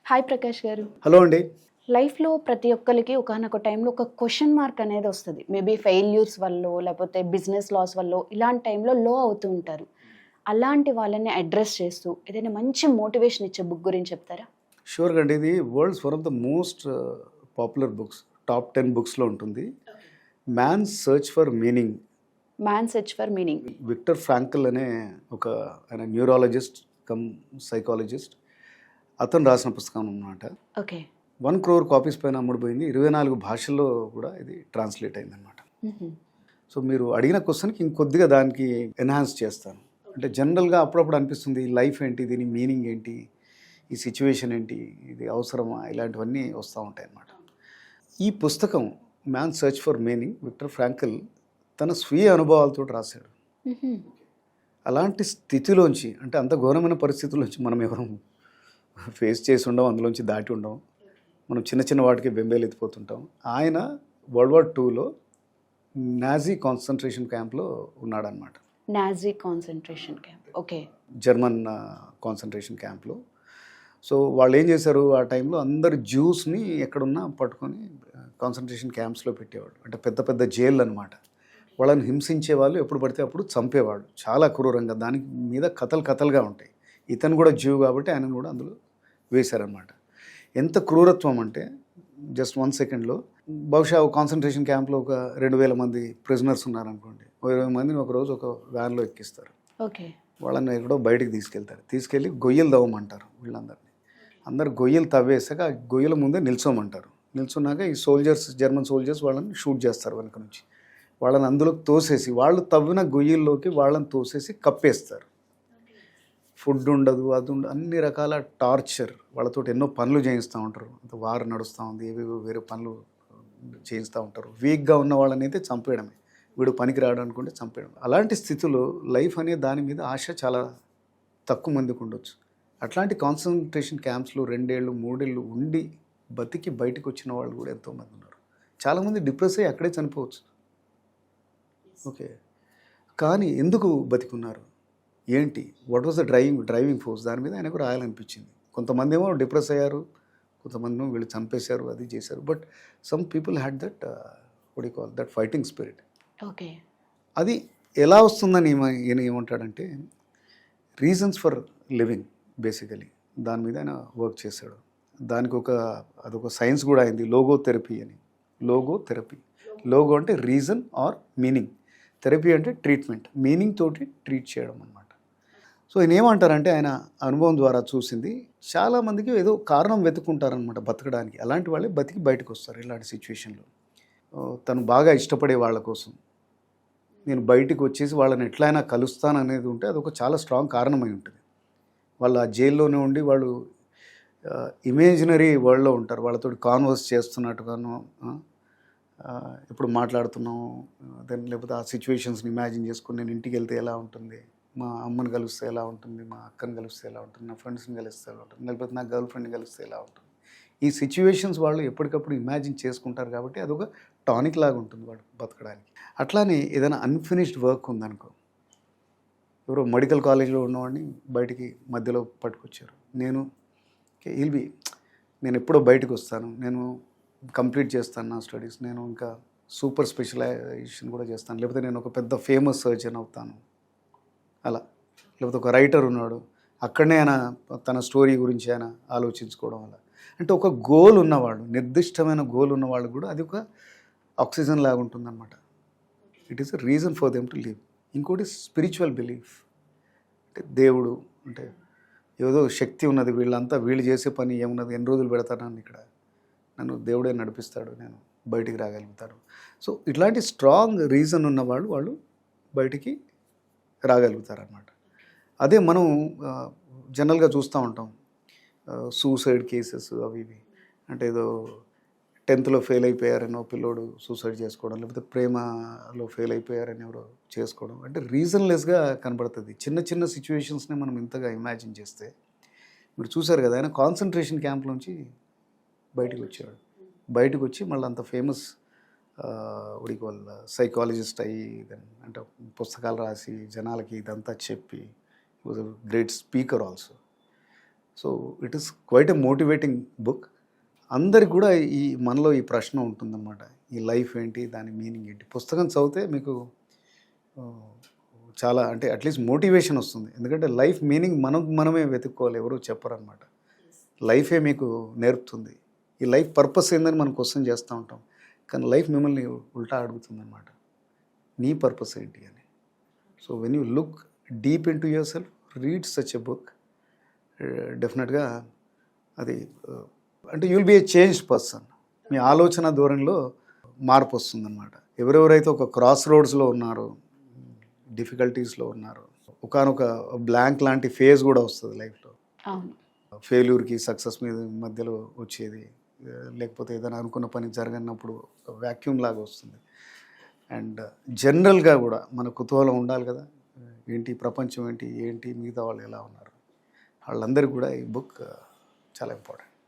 Hi Prakash గారు. Hello అండి. లైఫ్‌లో ప్రతి ఒక్కళ్ళకి ఒకానొక టైంలో ఒక క్వెషన్ మార్క్ అనేది వస్తది. మేబీ ఫెయిల్యూర్స్ వల్లో, లేపోతే బిజినెస్ లాస్ వల్లో ఇలాంటి టైంలో లో అవుతూ ఉంటారు. అలాంటి వాళ్ళని అడ్రెస్ చేస్తూ ఏదైనా మంచి మోటివేషన్ ఇచ్చే బుక్ గురించి చెప్తారా? షూర్‌గా అండి. ఇది world's one of the most popular books. Top 10 బుక్స్‌లో ఉంటుంది. 'Man's search for meaning'. 'Man search for meaning'. Victor Frankl అనే ఆయన న్యూరాలజిస్ట్ కమ్ సైకాలజిస్ట్. అతను రాసిన పుస్తకం అన్నమాట. ఓకే. 1 crore కాపీస్ పైన అమ్ముడుపోయింది. 24 భాషల్లో కూడా ఇది ట్రాన్స్లేట్ అయిందనమాట. హుహు. సో మీరు అడిగిన క్వశ్చన్‌కి ఇంకొద్దిగా దానికి ఎన్హాన్స్ చేస్తాను. అంటే జనరల్‌గా అప్పుడప్పుడు అనిపిస్తుంది లైఫ్ ఏంటి? దీని మీనింగ్ ఏంటి? ఈ సిచ్యువేషన్ ఏంటి? ఇది అవసరమా? ఇలాంటివన్నీ వస్తూ ఉంటాయన్నమాట. ఈ పుస్తకం 'man search for meaning' Victor Frankl తన స్వీయ అనుభవాలతో రాశాడు. హుహు. అలాంటి స్థితిలోంచి, అంటే అంత ఘోరమైన పరిస్థితుల్లోంచి మనం ఎవరు ఫేస్ చేసి ఉండం, అందులోంచి దాటి ఉండం. మనం చిన్న చిన్న వాటికి బెంబేలు ఎత్తిపోతుంటాం. ఆయన వరల్డ్ వార్ 2లో నాజీ కాన్సంట్రేషన్ క్యాంప్లో ఉన్నాడనమాట. Nazi concentration camp. Okay. German concentration క్యాంప్లో. సో వాళ్ళు ఏం చేశారు, ఆ టైంలో అందరు జ్యూస్ని ఎక్కడున్నా పట్టుకొని కాన్సంట్రేషన్ క్యాంప్స్లో పెట్టేవాడు. అంటే పెద్ద పెద్ద జైళ్ళు అనమాట. వాళ్ళని హింసించేవాళ్ళు, ఎప్పుడు పడితే అప్పుడు చంపేవాడు చాలా క్రూరంగా. దానికి మీద కథలుగా ఉంటాయి. ఇతను కూడా జ్యూ కాబట్టి ఆయనను కూడా అందులో వేశారనమాట. ఎంత క్రూరత్వం అంటే జస్ట్ 1 సెకండ్లో బహుశా కాన్సంట్రేషన్ క్యాంప్లో ఒక 2000 మంది ప్రిజనర్స్ ఉన్నారనుకోండి. 20 మందిని ఒకరోజు ఒక వ్యాన్లో ఎక్కిస్తారు. ఓకే. వాళ్ళని ఎక్కడో బయటికి తీసుకెళ్ళి గొయ్యలు తవ్వమంటారు వీళ్ళందరినీ. అందరు గొయ్యలు తవ్వేసాక ఆ గొయ్యల ముందే నిల్చోమంటారు. నిల్చున్నాక ఈ జర్మన్ సోల్జర్స్ వాళ్ళని షూట్ చేస్తారు వెనక నుంచి. వాళ్ళని అందులోకి తోసేసి, వాళ్ళు తవ్విన గొయ్యల్లోకి వాళ్ళని తోసేసి కప్పేస్తారు. ఫుడ్ ఉండదు, అది ఉండదు, అన్ని రకాల టార్చర్. వాళ్ళతో ఎన్నో పనులు చేయిస్తూ ఉంటారు. అంత వారు నడుస్తూ ఉంది, ఏవేవో వేరే పనులు చేయిస్తూ ఉంటారు. వీక్గా ఉన్న వాళ్ళని అయితే చంపేయడమే. వీడు పనికి రావడం అనుకుంటే చంపేయడం. అలాంటి స్థితిలో లైఫ్ అనే దాని మీద ఆశ చాలా తక్కువ మందికి ఉండొచ్చు. అట్లాంటి కాన్సన్ట్రేషన్ క్యాంప్స్లో 2 ఏళ్ళు 3 ఏళ్ళు ఉండి బతికి బయటకు వచ్చిన వాళ్ళు కూడా ఎంతోమంది ఉన్నారు. చాలామంది డిప్రెస్ అయ్యి అక్కడే చనిపోవచ్చు. ఓకే. కానీ ఎందుకు బతికున్నారు ఏంటి? What was the driving force? దాని మీద ఆయనకు రాయాలనిపించింది. కొంతమంది ఏమో డిప్రెస్ అయ్యారు, కొంతమంది ఏమో వీళ్ళు చంపేశారు, అది చేశారు. But some people had that fighting spirit. Okay. అది ఎలా వస్తుందని ఈయన ఏమంటాడంటే, రీజన్స్ ఫర్ లివింగ్ బేసికలీ దాని మీద ఆయన వర్క్ చేశాడు. దానికి అదొక సైన్స్ కూడా అయింది, లోగోథెరపీ అని. లోగో అంటే రీజన్ ఆర్ మీనింగ్, థెరపీ అంటే ట్రీట్మెంట్, మీనింగ్ తోటి ట్రీట్ చేయడం అనమాట. సో ఆయన ఏమంటారంటే, ఆయన అనుభవం ద్వారా చూసింది, చాలామందికి ఏదో కారణం వెతుక్కుంటారనమాట బతకడానికి. అలాంటి వాళ్ళే బతికి బయటకు వస్తారు ఇలాంటి సిచ్యువేషన్లో. తను బాగా ఇష్టపడే వాళ్ళ కోసం నేను బయటికి వచ్చేసి వాళ్ళని ఎట్లయినా కలుస్తాను అనేది ఉంటే అదొక చాలా స్ట్రాంగ్ కారణమై ఉంటుంది. వాళ్ళు ఆ జైల్లోనే ఉండి వాళ్ళు ఇమేజినరీ వరల్డ్లో ఉంటారు. వాళ్ళతో కాన్వర్స్ చేస్తున్నట్టుగాను, ఇప్పుడు మాట్లాడుతున్నాం, దాన్ని లేకపోతే ఆ సిచ్యువేషన్స్ని ఇమాజిన్ చేసుకుని నేను ఇంటికి వెళ్తే ఎలా ఉంటుంది, మా అమ్మని కలిస్తే ఎలా ఉంటుంది, మా అక్కని కలిస్తే ఎలా ఉంటుంది, నా ఫ్రెండ్స్ని కలిస్తే ఎలా ఉంటుంది, లేకపోతే నా గర్ల్ ఫ్రెండ్ని కలిస్తే ఎలా ఉంటుంది. ఈ సిచ్యువేషన్స్ వాళ్ళు ఎప్పటికప్పుడు ఇమాజిన్ చేసుకుంటారు కాబట్టి అదొక టానిక్ లాగా ఉంటుంది వాడు బతకడానికి. అట్లానే ఏదైనా అన్ఫినిష్డ్ వర్క్ ఉందనుకో, ఎవరో మెడికల్ కాలేజ్లో ఉన్నవాడిని బయటికి మధ్యలో పట్టుకొచ్చారు. నేను ఎప్పుడో బయటకు వస్తాను, నేను కంప్లీట్ చేస్తాను నా స్టడీస్, నేను ఇంకా సూపర్ స్పెషలైజేషన్ కూడా చేస్తాను, లేకపోతే నేను ఒక పెద్ద ఫేమస్ సర్జన్ అవుతాను అలా. లేకపోతే ఒక రైటర్ ఉన్నాడు, అక్కడనే ఆయన తన స్టోరీ గురించి ఆయన ఆలోచించుకోవడం వల్ల. అంటే ఒక గోల్ ఉన్నవాడు, నిర్దిష్టమైన గోల్ ఉన్నవాళ్ళు కూడా అది ఒక ఆక్సిజన్ లాగా ఉంటుందన్నమాట. It is a reason for them to live. ఇంకోటి స్పిరిచువల్ బిలీఫ్. అంటే దేవుడు అంటే ఏదో శక్తి ఉన్నది, వీళ్ళు చేసే పని ఏమున్నది, ఎన్ని రోజులు పెడతాను ఇక్కడ, నన్ను దేవుడే నడిపిస్తాడు, నేను బయటికి రాగలుగుతాడు. సో ఇట్లాంటి స్ట్రాంగ్ రీజన్ ఉన్నవాళ్ళు వాళ్ళు బయటికి రాగలుగుతారనమాట. అదే మనం జనరల్గా చూస్తూ ఉంటాం సూసైడ్ కేసెస్ అవి ఇవి. అంటే ఏదో 10th ఫెయిల్ అయిపోయారని ఒక పిల్లోడు సూసైడ్ చేసుకోవడం, లేకపోతే ప్రేమలో ఫెయిల్ అయిపోయారని ఎవరో చేసుకోవడం. అంటే రీజన్లెస్గా కనబడుతుంది. చిన్న చిన్న సిచ్యువేషన్స్ని మనం ఇంతగా ఇమాజిన్ చేస్తే. మీరు చూసారు కదా, ఆయన కాన్సన్ట్రేషన్ క్యాంప్ నుంచి బయటకు వచ్చాడు. బయటకు వచ్చి మళ్ళీ అంత ఫేమస్ సైకాలజిస్ట్ అయ్యి, అంటే పుస్తకాలు రాసి జనాలకి ఇదంతా చెప్పి, was a great speaker also. So it is quite a motivating book. అందరికి కూడా మనలో ఈ ప్రశ్న ఉంటుందన్నమాట, ఈ లైఫ్ ఏంటి, దాని మీనింగ్ ఏంటి. పుస్తకం చదివితే మీకు ఆ, చాలా అంటే అట్లీస్ట్ మోటివేషన్ వస్తుంది. ఎందుకంటే లైఫ్ మీనింగ్ మనమే వెతుక్కోవాలి, ఎవరు చెప్పరన్నమాట. లైఫే మీకు నేర్పుతుంది. ఈ లైఫ్ పర్పస్ ఏందని మనం క్వశ్చన్ చేస్తూ ఉంటాం, కానీ లైఫ్ మిమ్మల్ని ఉల్టా అడుగుతుంది అనమాట, నీ పర్పస్ ఏంటి అని. So when you look deep into yourself, read such a book, డెఫినెట్గా అది అంటే you'll be a changed person. మీ ఆలోచన ధోరణిలో మార్పు వస్తుందన్నమాట. ఎవరెవరైతే ఒక క్రాస్ రోడ్స్లో ఉన్నారో, డిఫికల్టీస్లో ఉన్నారు, ఒకనొక బ్లాంక్ లాంటి ఫేజ్ కూడా వస్తుంది లైఫ్లో. అవును. ఫెయిల్యూర్కి సక్సెస్ మీద మధ్యలో వచ్చేది, లేకపోతే ఏదైనా అనుకున్న పని జరగనప్పుడు వ్యాక్యూమ్ లాగా వస్తుంది. అండ్ జనరల్గా కూడా మన కుతూహలం ఉండాలి కదా, ఏంటి ప్రపంచం ఏంటి, మిగతా వాళ్ళు ఎలా ఉన్నారు, వాళ్ళందరికీ కూడా ఈ బుక్ చాలా ఇంపార్టెంట్.